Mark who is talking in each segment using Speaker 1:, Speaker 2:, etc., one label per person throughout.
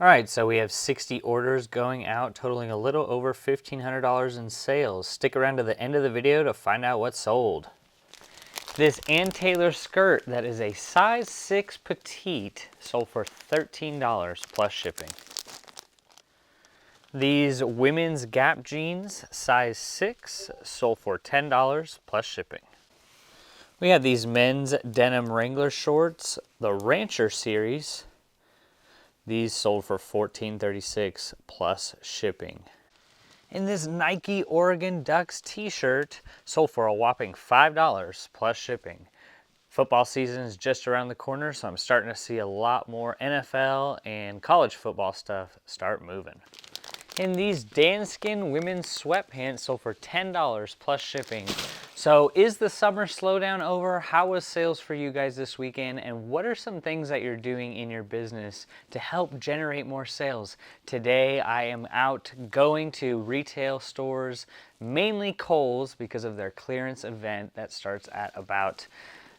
Speaker 1: All right, so we have 60 orders going out, totaling a little over $1,500 in sales. Stick around to the end of the video to find out what sold. This Ann Taylor skirt that is a size 6 petite sold for $13 plus shipping. These women's Gap jeans, size 6, sold for $10 plus shipping. We have these men's denim Wrangler shorts, the Rancher series. These sold for $14.36 plus shipping. And this Nike Oregon Ducks t-shirt sold for a whopping $5 plus shipping. Football season is just around the corner, so I'm starting to see a lot more NFL and college football stuff start moving. And these Danskin women's sweatpants sold for $10 plus shipping. So is the summer slowdown over? How was sales for you guys this weekend? And what are some things that you're doing in your business to help generate more sales? Today I am out going to retail stores, mainly Kohl's, because of their clearance event that starts at about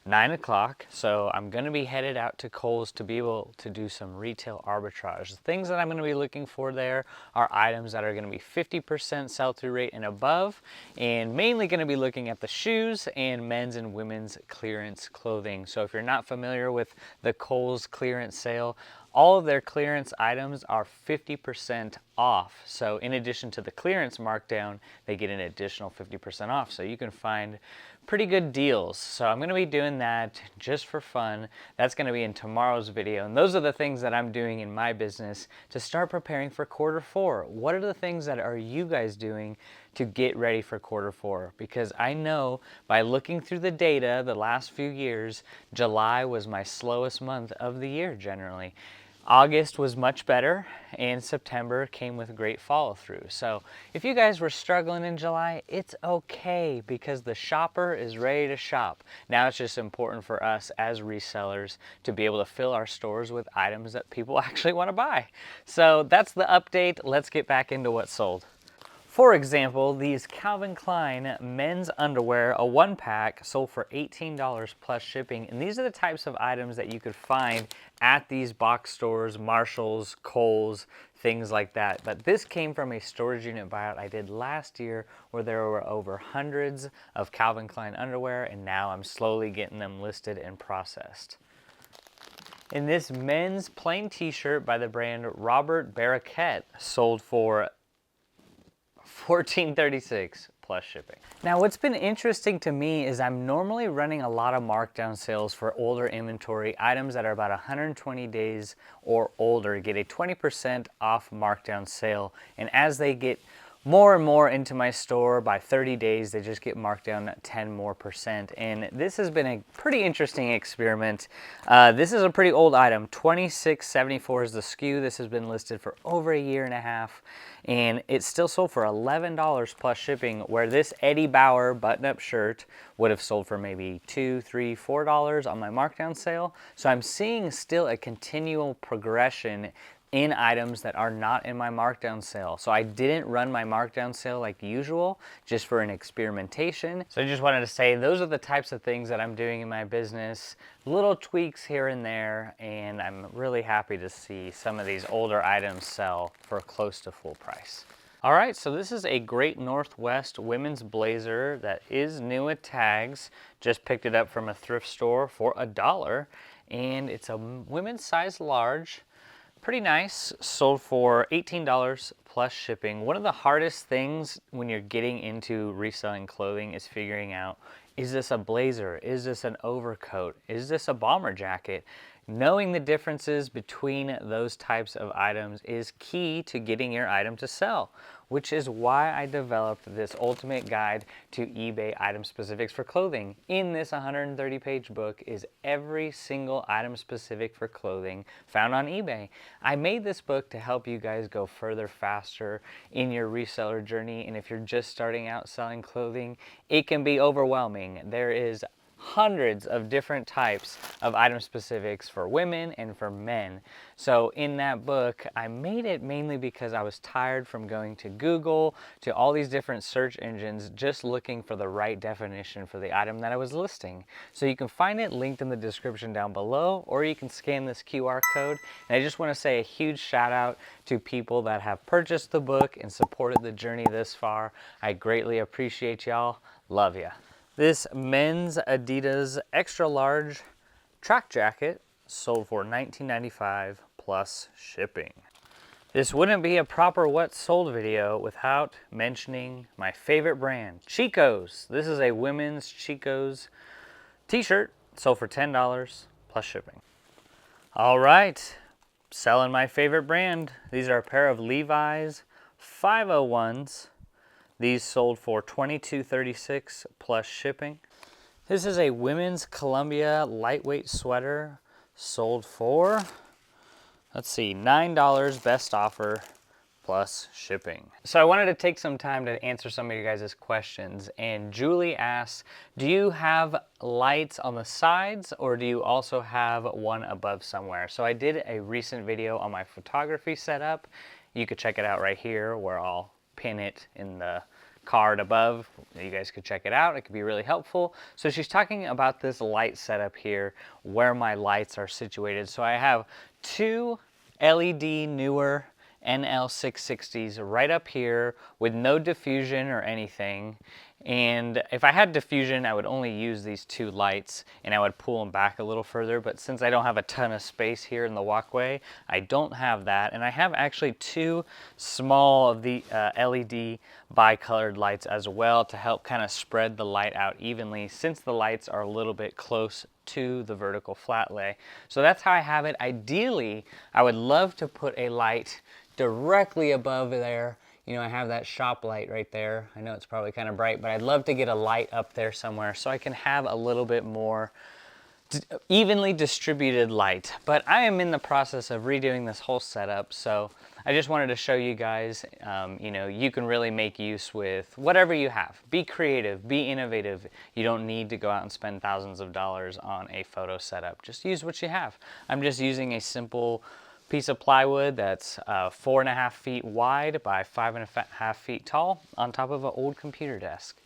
Speaker 1: 9 o'clock, so I'm going to be headed out to Kohl's to be able to do some retail arbitrage. The things that I'm going to be looking for there are items that are going to be 50% sell-through rate and above, and mainly going to be looking at the shoes and men's and women's clearance clothing. So if you're not familiar with the Kohl's clearance sale, all of their clearance items are 50% off. So in addition to the clearance markdown, they get an additional 50% off. So you can find pretty good deals. So I'm going to be doing that just for fun. That's going to be in tomorrow's video. And those are the things that I'm doing in my business to start preparing for Q4. What are the things that are you guys doing to get ready for Q4? Because I know by looking through the data the last few years, July was my slowest month of the year generally. August was much better, and September came with great follow through. So if you guys were struggling in July, it's okay, because the shopper is ready to shop. Now it's just important for us as resellers to be able to fill our stores with items that people actually want to buy. So that's the update. Let's get back into what sold. For example, these Calvin Klein men's underwear, a 1-pack, sold for $18 plus shipping. And these are the types of items that you could find at these box stores, Marshalls, Kohl's, things like that. But this came from a storage unit buyout I did last year where there were over hundreds of Calvin Klein underwear, and now I'm slowly getting them listed and processed. And this men's plain t-shirt by the brand Robert Barraquette sold for $14.36 plus shipping. Now what's been interesting to me is I'm normally running a lot of markdown sales for older inventory. Items that are about 120 days or older get a 20% off markdown sale, and as they get more and more into my store, by 30 days they just get marked down 10% more. And this has been a pretty interesting experiment. This is a pretty old item. 2674 is the SKU. This has been listed for over a year and a half, and it's still sold for $11 plus shipping, where this Eddie Bauer button-up shirt would have sold for maybe $2, $3, $4 on my markdown sale. So I'm seeing still a continual progression in items that are not in my markdown sale. So I didn't run my markdown sale like usual, just for an experimentation. So I just wanted to say those are the types of things that I'm doing in my business, little tweaks here and there, and I'm really happy to see some of these older items sell for close to full price. All right, so this is a Great Northwest women's blazer that is new with tags. Just picked it up from a thrift store for $1, and it's a women's size large. Pretty nice, sold for $18 plus shipping. One of the hardest things when you're getting into reselling clothing is figuring out, is this a blazer? Is this an overcoat? Is this a bomber jacket? Knowing the differences between those types of items is key to getting your item to sell, which is why I developed this ultimate guide to eBay item specifics for clothing. In this 130-page book is every single item specific for clothing found on eBay. I made this book to help you guys go further faster in your reseller journey, and if you're just starting out selling clothing, it can be overwhelming. There is hundreds of different types of item specifics for women and for men. So in that book, I made it mainly because I was tired from going to Google, to all these different search engines, just looking for the right definition for the item that I was listing. So you can find it linked in the description down below, or you can scan this QR code. And I just want to say a huge shout out to people that have purchased the book and supported the journey this far. I greatly appreciate y'all. Love ya. This men's Adidas extra large track jacket sold for $19.95 plus shipping. This wouldn't be a proper what sold video without mentioning my favorite brand, Chico's. This is a women's Chico's t-shirt, sold for $10 plus shipping. All right, selling my favorite brand. These are a pair of Levi's 501s. These sold for $22.36 plus shipping. This is a women's Columbia lightweight sweater, sold for, let's see, $9 best offer plus shipping. So I wanted to take some time to answer some of you guys' questions. And Julie asks, do you have lights on the sides, or do you also have one above somewhere? So I did a recent video on my photography setup. You could check it out right here, where I'll pin it in the card above. You guys could check it out. It could be really helpful. So she's talking about this light setup here, where my lights are situated. So I have two LED newer NL660s right up here with no diffusion or anything. And if I had diffusion, I would only use these two lights and I would pull them back a little further. But since I don't have a ton of space here in the walkway, I don't have that. And I have actually two small of the LED bicolored lights as well to help kind of spread the light out evenly, since the lights are a little bit close to the vertical flat lay. So that's how I have it. Ideally, I would love to put a light directly above there. You know, I have that shop light right there. I know it's probably kind of bright, but I'd love to get a light up there somewhere so I can have a little bit more evenly distributed light. But I am in the process of redoing this whole setup, so I just wanted to show you guys, you know, you can really make use with whatever you have. Be creative, be innovative. You don't need to go out and spend thousands of dollars on a photo setup. Just use what you have. I'm just using a simple piece of plywood that's 4.5 feet wide by 5.5 feet tall on top of an old computer desk.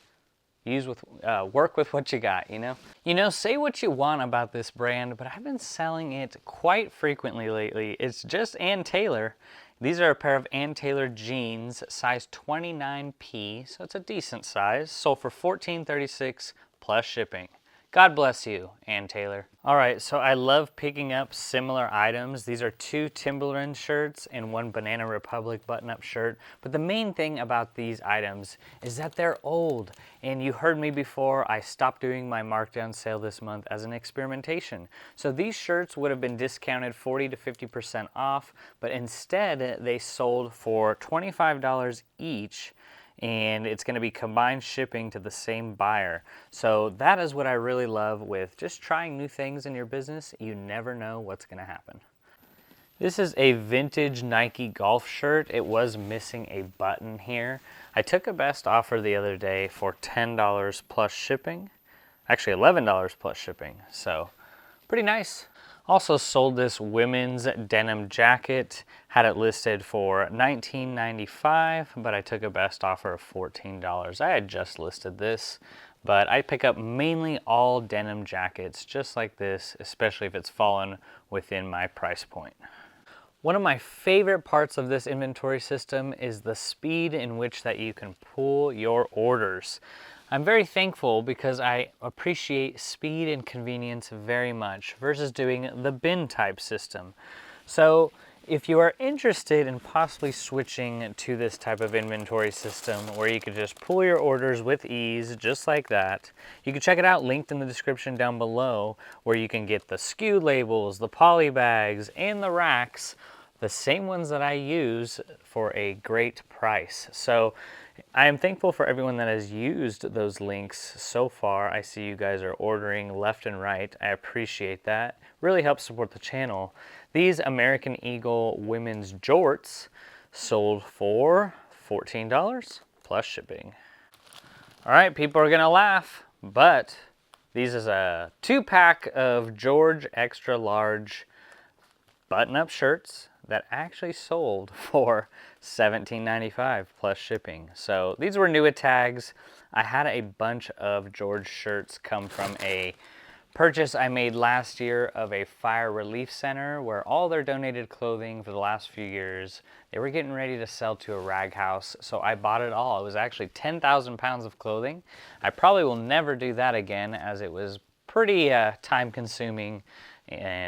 Speaker 1: Work with what you got, you know? You know, say what you want about this brand, but I've been selling it quite frequently lately. It's just Ann Taylor. These are a pair of Ann Taylor jeans, size 29P, so it's a decent size. Sold for $14.36 plus shipping. God bless you, Ann Taylor. All right, so I love picking up similar items. These are two Timberland shirts and one Banana Republic button-up shirt. But the main thing about these items is that they're old. And you heard me before, I stopped doing my markdown sale this month as an experimentation. So these shirts would have been discounted 40 to 50% off, but instead they sold for $25 each. And it's going to be combined shipping to the same buyer. So that is what I really love with just trying new things in your business. You never know what's going to happen. This is a vintage Nike golf shirt. It was missing a button here. I took a best offer the other day for $10 plus shipping. Actually $11 plus shipping. So pretty nice. Also sold this women's denim jacket, had it listed for $19.95, but I took a best offer of $14. I had just listed this, but I pick up mainly all denim jackets just like this, especially if it's fallen within my price point. One of my favorite parts of this inventory system is the speed in which that you can pull your orders. I'm very thankful because I appreciate speed and convenience very much versus doing the bin type system. So if you are interested in possibly switching to this type of inventory system where you could just pull your orders with ease just like that, you can check it out linked in the description down below, where you can get the SKU labels, the poly bags, and the racks, the same ones that I use, for a great price. So I am thankful for everyone that has used those links so far. I see you guys are ordering left and right. I appreciate that. Really helps support the channel. These American Eagle women's jorts sold for $14 plus shipping. All right, people are gonna laugh, but These is a 2-pack of George extra large button-up shirts that actually sold for $17.95 plus shipping. So these were new at tags. I had a bunch of George shirts come from a purchase I made last year of a fire relief center where all their donated clothing for the last few years, they were getting ready to sell to a rag house. So I bought it all. It was actually 10,000 pounds of clothing. I probably will never do that again, as it was pretty time consuming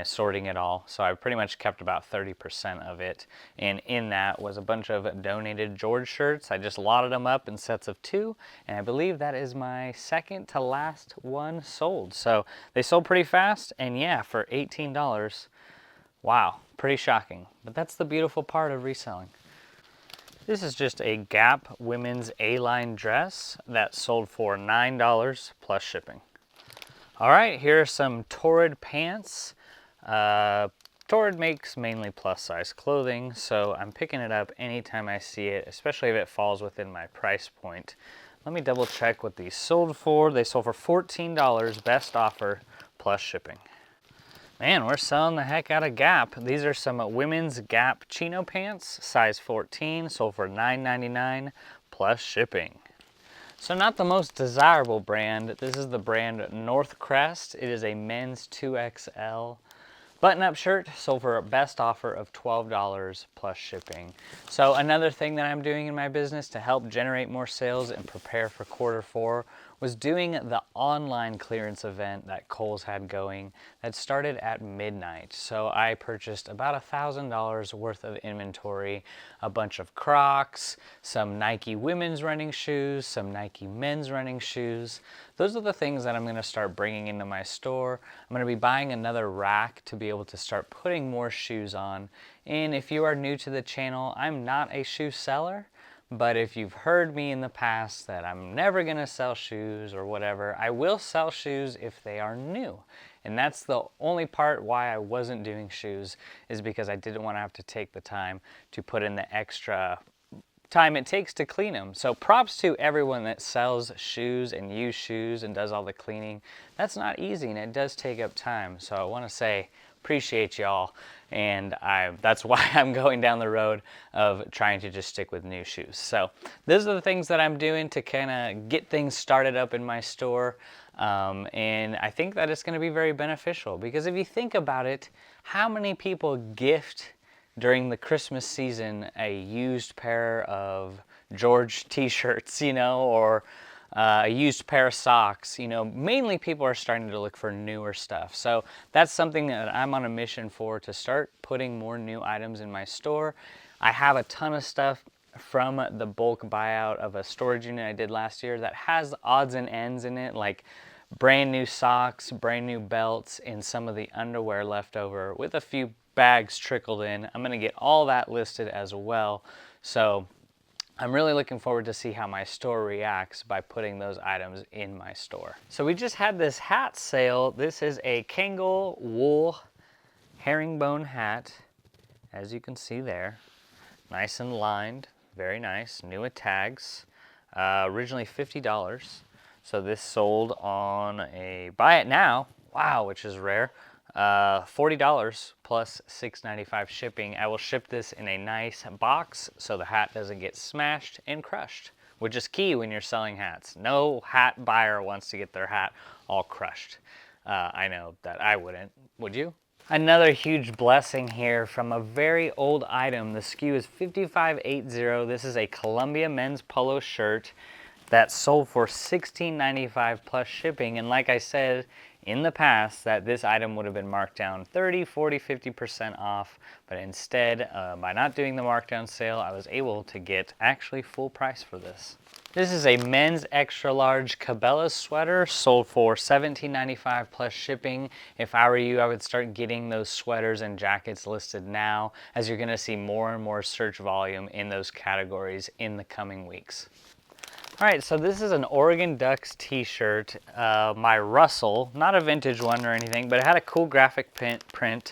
Speaker 1: sorting it all. So I pretty much kept about 30% of it. And in that was a bunch of donated George shirts. I just lotted them up in sets of 2. And I believe that is my second to last one sold. So they sold pretty fast. And yeah, for $18, wow, pretty shocking. But that's the beautiful part of reselling. This is just a Gap women's A-line dress that sold for $9 plus shipping. All right, here are some Torrid pants. Torrid makes mainly plus size clothing, so I'm picking it up anytime I see it, especially if it falls within my price point. Let me double check what these sold for. They sold for $14, best offer plus shipping. Man, we're selling the heck out of Gap. These are some women's Gap chino pants, size 14, sold for $9.99 plus shipping. So not the most desirable brand. This is the brand North Crest. It is a men's 2XL button-up shirt, sold for a best offer of $12 plus shipping. So another thing that I'm doing in my business to help generate more sales and prepare for Q4 was doing the online clearance event that Kohl's had going that started at midnight. So I purchased about $1,000 worth of inventory, a bunch of Crocs, some Nike women's running shoes, some Nike men's running shoes. Those are the things that I'm going to start bringing into my store. I'm going to be buying another rack to be able to start putting more shoes on. And if you are new to the channel, I'm not a shoe seller. But if you've heard me in the past that I'm never going to sell shoes or whatever, I will sell shoes if they are new. And that's the only part why I wasn't doing shoes, is because I didn't want to have to take the time to put in the extra time it takes to clean them. So props to everyone that sells shoes and used shoes and does all the cleaning. That's not easy, and it does take up time. So I want to say appreciate y'all, and that's why I'm going down the road of trying to just stick with new shoes. So those are the things that I'm doing to kind of get things started up in my store, and I think that it's going to be very beneficial, because if you think about it, how many people gift during the Christmas season a used pair of George t-shirts, or a used pair of socks? Mainly people are starting to look for newer stuff. So that's something that I'm on a mission for, to start putting more new items in my store. I have a ton of stuff from the bulk buyout of a storage unit I did last year that has odds and ends in it, like brand new socks, brand new belts, and some of the underwear left over with a few bags trickled in. I'm going to get all that listed as well. So I'm really looking forward to see how my store reacts by putting those items in my store. So we just had this hat sale. This is a Kangol wool herringbone hat, as you can see there. Nice and lined, very nice, new at tags. Originally $50. So this sold on a buy it now, wow, which is rare. $40 plus $6.95 shipping. I will ship this in a nice box so the hat doesn't get smashed and crushed, which is key when you're selling hats. No hat buyer wants to get their hat all crushed. I know that I wouldn't. Would you? Another huge blessing here from a very old item. The SKU is 5580. This is a Columbia men's polo shirt that sold for $16.95 plus shipping. And like I said in the past, that this item would have been marked down 30, 40, 50% off, but instead, by not doing the markdown sale, I was able to get actually full price for this. This is a men's extra large Cabela sweater, sold for $17.95 plus shipping. If I were you, I would start getting those sweaters and jackets listed now, as you're gonna see more and more search volume in those categories in the coming weeks. All right, so this is an Oregon Ducks t-shirt, my Russell, not a vintage one or anything, but it had a cool graphic print.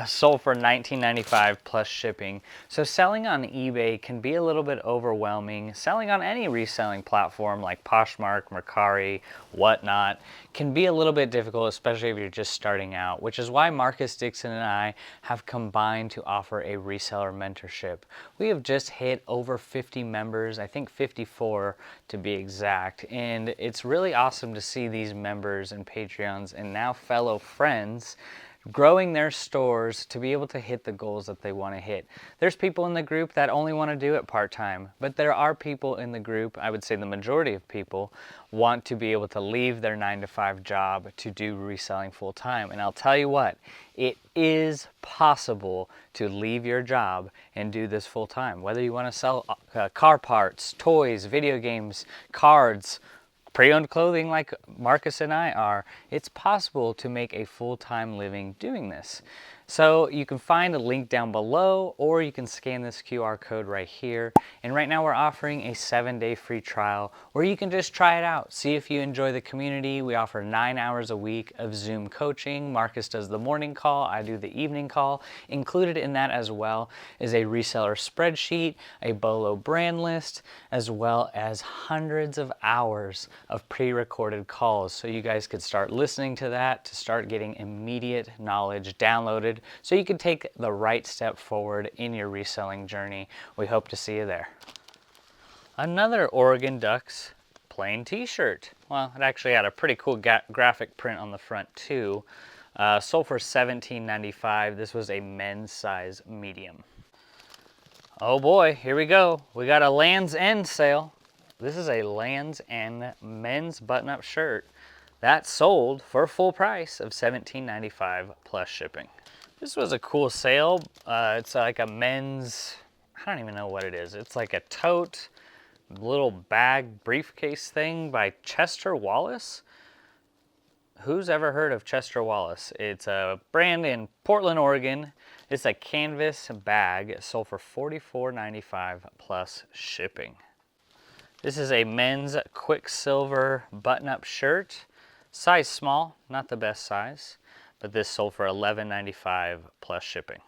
Speaker 1: sold for $19.95 plus shipping. So selling on eBay can be a little bit overwhelming. Selling on any reselling platform like Poshmark, Mercari, whatnot, can be a little bit difficult, especially if you're just starting out, which is why Marcus Dixon and I have combined to offer a reseller mentorship. We have just hit over 50 members, I think 54 to be exact, and it's really awesome to see these members and Patreons and now fellow friends growing their stores to be able to hit the goals that they want to hit. There's people in the group that only want to do it part-time, but there are people in the group, I would say the majority of people, want to be able to leave their 9-to-5 job to do reselling full-time. And I'll tell you what, it is possible to leave your job and do this full-time. Whether you want to sell car parts, toys, video games, cards, pre-owned clothing like Marcus and I are, it's possible to make a full-time living doing this. So you can find a link down below, or you can scan this QR code right here. And right now we're offering a 7-day free trial where you can just try it out. See if you enjoy the community. We offer 9 hours a week of Zoom coaching. Marcus does the morning call, I do the evening call. Included in that as well is a reseller spreadsheet, a Bolo brand list, as well as hundreds of hours of pre-recorded calls. So you guys could start listening to that to start getting immediate knowledge downloaded so you can take the right step forward in your reselling journey. We hope to see you there. Another Oregon Ducks plain t-shirt. Well, it actually had a pretty cool graphic print on the front too. Sold for $17.95. This was a men's size medium. Oh boy, here we go. We got a Land's End sale. This is a Land's End men's button-up shirt that sold for a full price of $17.95 plus shipping. This was a cool sale. It's like a men's, I don't even know what it is. It's like a tote, little bag briefcase thing by Chester Wallace. Who's ever heard of Chester Wallace? It's a brand in Portland, Oregon. It's a canvas bag, sold for $44.95 plus shipping. This is a men's Quicksilver button-up shirt. Size small, not the best size, but this sold for $11.95 plus shipping.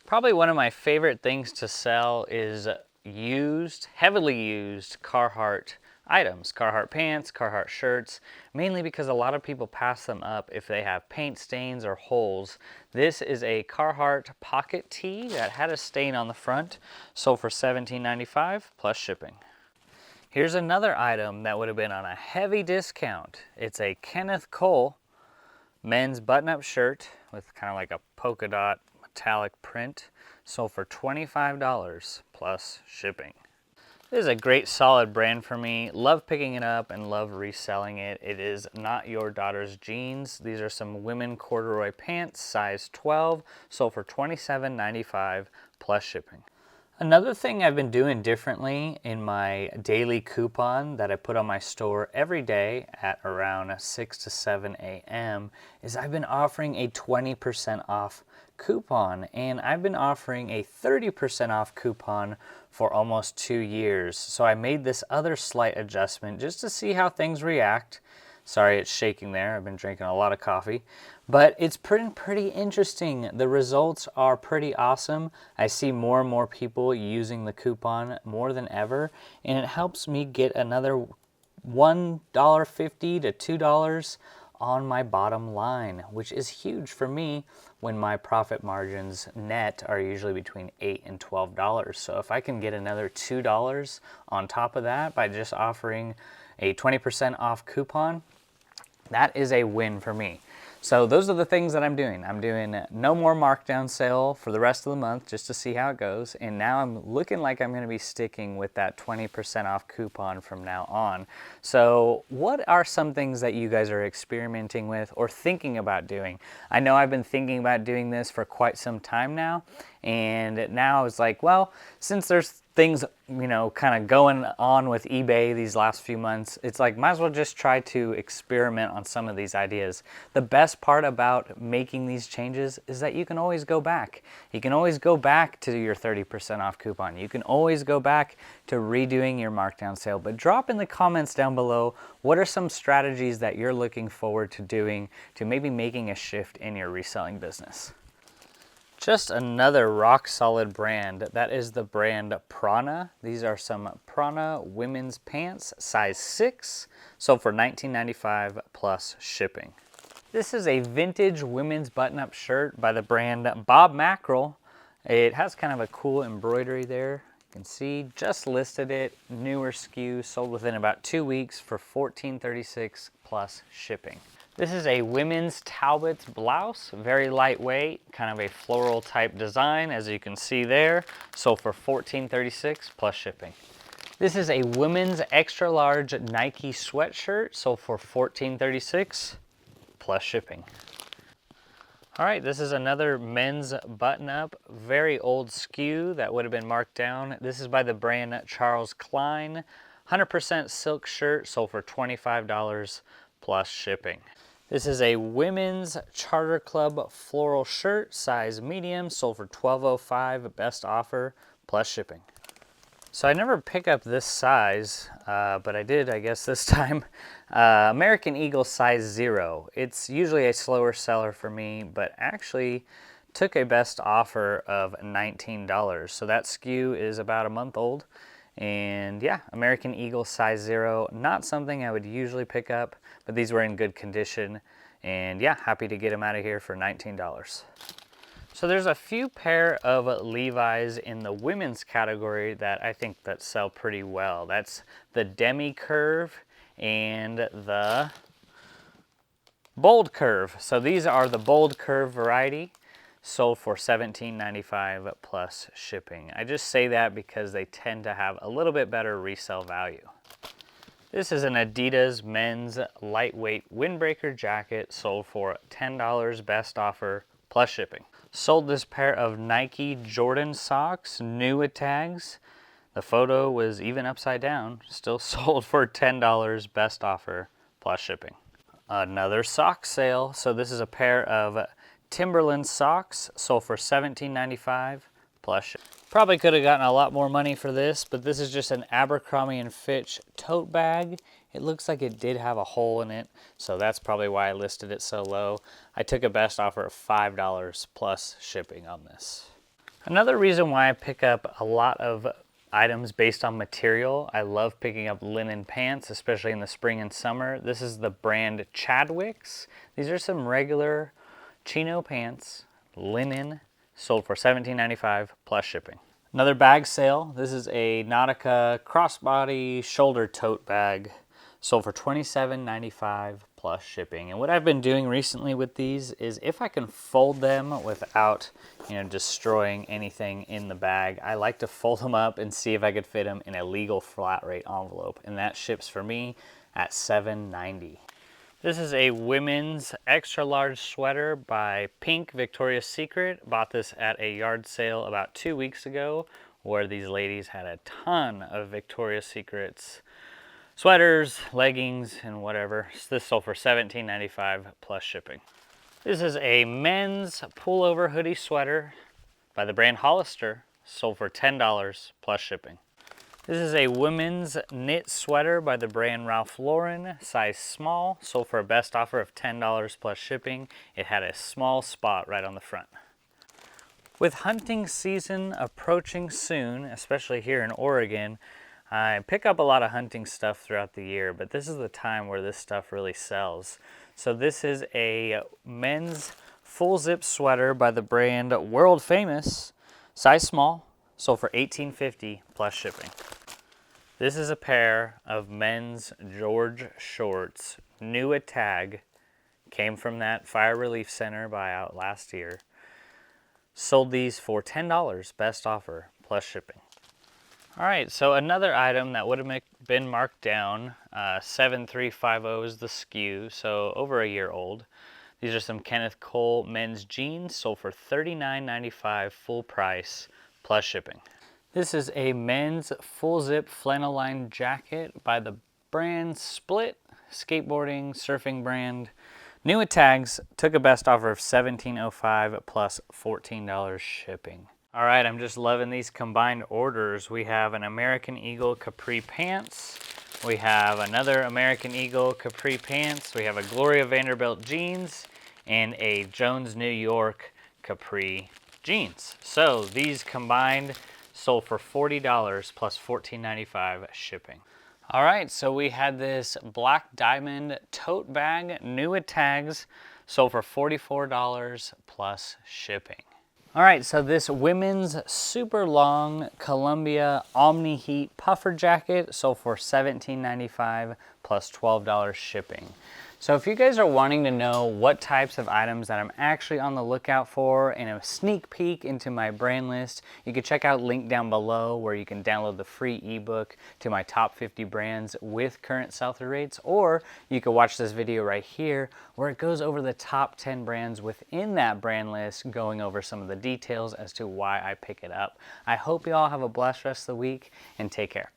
Speaker 1: Probably one of my favorite things to sell is used, heavily used Carhartt items. Carhartt pants, Carhartt shirts, mainly because a lot of people pass them up if they have paint stains or holes. This is a Carhartt pocket tee that had a stain on the front, sold for $17.95 plus shipping. Here's another item that would have been on a heavy discount. It's a Kenneth Cole men's button-up shirt with kind of like a polka dot metallic print, sold for $25 plus shipping. This is a great solid brand for me. Love picking it up and love reselling it. It is Not Your Daughter's Jeans. These are some women corduroy pants, size 12, sold for $27.95 plus shipping. Another thing I've been doing differently in my daily coupon that I put on my store every day at around 6 to 7 a.m. is I've been offering a 20% off coupon, and I've been offering a 30% off coupon for almost 2 years. So I made this other slight adjustment just to see how things react. Sorry, it's shaking there. I've been drinking a lot of coffee. But it's pretty interesting. The results are pretty awesome. I see more and more people using the coupon more than ever, and it helps me get another $1.50 to $2 on my bottom line, which is huge for me when my profit margins net are usually between $8 and $12. So if I can get another $2 on top of that by just offering a 20% off coupon, that is a win for me. So those are the things that I'm doing. I'm doing no more markdown sale for the rest of the month just to see how it goes. And now I'm looking like I'm going to be sticking with that 20% off coupon from now on. So what are some things that you guys are experimenting with or thinking about doing? I know I've been thinking about doing this for quite some time now. And now it's like, well, since there's things, kind of going on with eBay these last few months, it's like, might as well just try to experiment on some of these ideas. The best part about making these changes is that you can always go back. You can always go back to your 30% off coupon. You can always go back to redoing your markdown sale. But drop in the comments down below, what are some strategies that you're looking forward to doing to maybe making a shift in your reselling business? Just another rock solid brand. That is the brand Prana. These are some Prana women's pants, size 6, sold for $19.95 plus shipping. This is a vintage women's button-up shirt by the brand Bob Mackerel. It has kind of a cool embroidery there. You can see, just listed it, newer SKU, sold within about 2 weeks for $14.36 plus shipping. This is a women's Talbot's blouse, very lightweight, kind of a floral type design, as you can see there, sold for $14.36 plus shipping. This is a women's extra large Nike sweatshirt, sold for $14.36 plus shipping. All right, this is another men's button-up, very old SKU that would have been marked down. This is by the brand Charles Klein, 100% silk shirt, sold for $25 plus shipping. This is a women's Charter Club floral shirt, size medium, sold for $12.05, best offer, plus shipping. So I never pick up this size, but I did, I guess, this time. American Eagle size 0. It's usually a slower seller for me, but actually took a best offer of $19. So that SKU is about a month old. And yeah, American Eagle size 0, not something I would usually pick up, but these were in good condition. And yeah, happy to get them out of here for $19. So there's a few pair of Levi's in the women's category that I think that sell pretty well. That's the Demi Curve and the Bold Curve. So these are the Bold Curve variety, sold for $17.95 plus shipping. I just say that because they tend to have a little bit better resale value. This is an Adidas men's lightweight windbreaker jacket, sold for $10 best offer plus shipping. Sold this pair of Nike Jordan socks, new with tags. The photo was even upside down, still sold for $10 best offer plus shipping. Another sock sale. So this is a pair of Timberland socks, sold for $17.95 plus shipping. Probably could have gotten a lot more money for this, but this is just an Abercrombie & Fitch tote bag. It looks like it did have a hole in it, so that's probably why I listed it so low. I took a best offer of $5 plus shipping on this. Another reason why I pick up a lot of items based on material, I love picking up linen pants, especially in the spring and summer. This is the brand Chadwick's. These are some regular chino pants, linen, sold for $17.95 plus shipping. Another bag sale. This is a Nautica crossbody shoulder tote bag, sold for $27.95 plus shipping. And what I've been doing recently with these is if I can fold them without, destroying anything in the bag, I like to fold them up and see if I could fit them in a legal flat rate envelope. And that ships for me at $7.90. This is a women's extra large sweater by Pink Victoria's Secret. Bought this at a yard sale about 2 weeks ago, where these ladies had a ton of Victoria's Secret's sweaters, leggings, and whatever. This sold for $17.95 plus shipping. This is a men's pullover hoodie sweater by the brand Hollister, sold for $10 plus shipping. This is a women's knit sweater by the brand Ralph Lauren, size small, sold for a best offer of $10 plus shipping. It had a small spot right on the front. With hunting season approaching soon, especially here in Oregon, I pick up a lot of hunting stuff throughout the year, but this is the time where this stuff really sells. So this is a men's full zip sweater by the brand World Famous, size small, sold for $18.50 plus shipping. This is a pair of men's George shorts, new at tag, came from that Fire Relief Center buyout last year. Sold these for $10 best offer plus shipping. All right, so another item that would have been marked down, 7350 is the SKU, so over a year old. These are some Kenneth Cole men's jeans, sold for $39.95 full price plus shipping. This is a men's full zip flannel lined jacket by the brand Split, skateboarding, surfing brand. New at tags, took a best offer of $17.05 plus $14 shipping. All right, I'm just loving these combined orders. We have an American Eagle capri pants. We have another American Eagle capri pants. We have a Gloria Vanderbilt jeans and a Jones New York capri jeans. So these combined sold for $40 plus $14.95 shipping. All right, so we had this black diamond tote bag, new with tags, sold for $44 plus shipping. All right, so this women's super long Columbia Omni Heat puffer jacket sold for $17.95 plus $12 shipping. So if you guys are wanting to know what types of items that I'm actually on the lookout for and a sneak peek into my brand list, you can check out link down below where you can download the free ebook to my top 50 brands with current sell-through rates, or you can watch this video right here where it goes over the top 10 brands within that brand list, going over some of the details as to why I pick it up. I hope you all have a blessed rest of the week and take care.